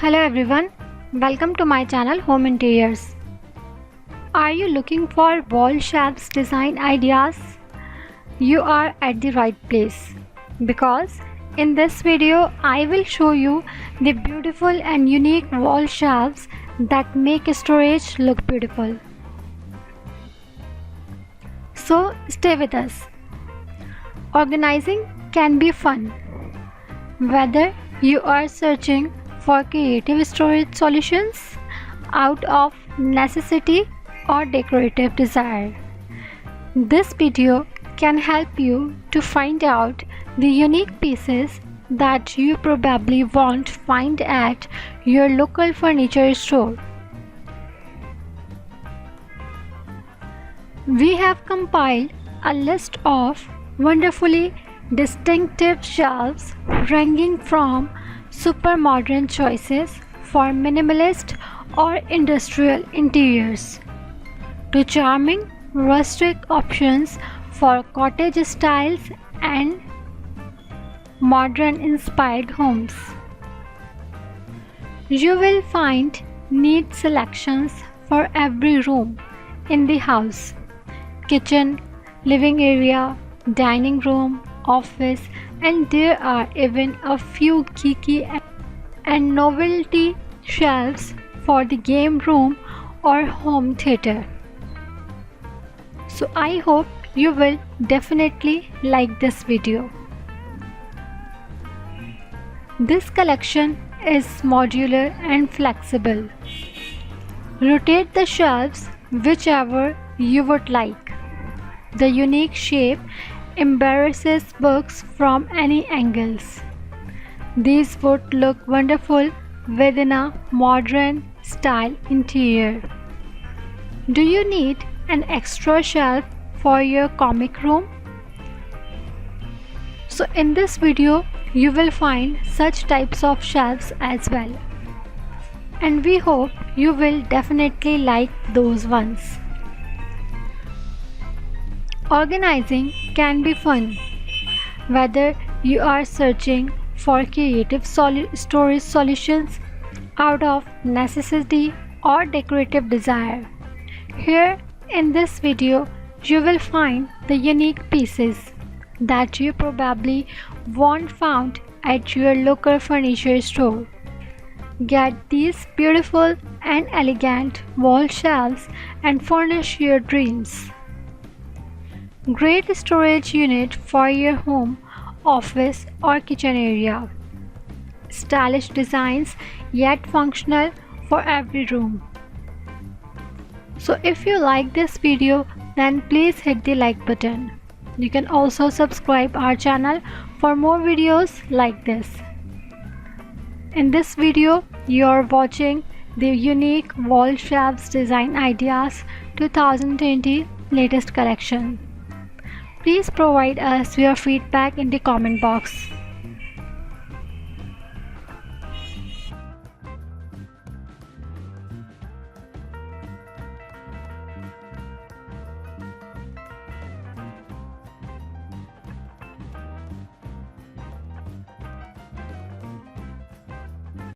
Hello everyone, welcome to my channel Home Interiors. Are you looking for wall shelves design ideas? You are at the right place because in this video I will show you the beautiful and unique wall shelves that make storage look beautiful. So stay with us. Organizing can be fun. Whether you are searching for creative storage solutions out of necessity or decorative desire, this video can help you to find out the unique pieces that you probably won't find at your local furniture store. We have compiled a list of wonderfully distinctive shelves ranging from super modern choices for minimalist or industrial interiors to charming rustic options for cottage styles and modern inspired homes. You will find neat selections for every room in the house: kitchen, living area, dining room, office, and there are even a few geeky and novelty shelves for the game room or home theater. So I hope you will definitely like this video. This collection is modular and flexible. Rotate the shelves whichever you would like. The unique shape embarrasses books from any angles. These would look wonderful within a modern style interior. Do you need an extra shelf for your comic room? So in this video you will find such types of shelves as well, and we hope you will definitely like those ones. Organizing can be fun. Whether you are searching for creative storage solutions out of necessity or decorative desire, here in this video you will find the unique pieces that you probably won't find at your local furniture store. Get these beautiful and elegant wall shelves and furnish your dreams. Great storage unit for your home, office or kitchen area. Stylish designs yet functional for every room. So if you like this video, then please hit the like button. You can also subscribe our channel for more videos like this. In this video, you are watching the unique wall shelves design ideas 2020 latest collection. Please provide us your feedback in the comment box.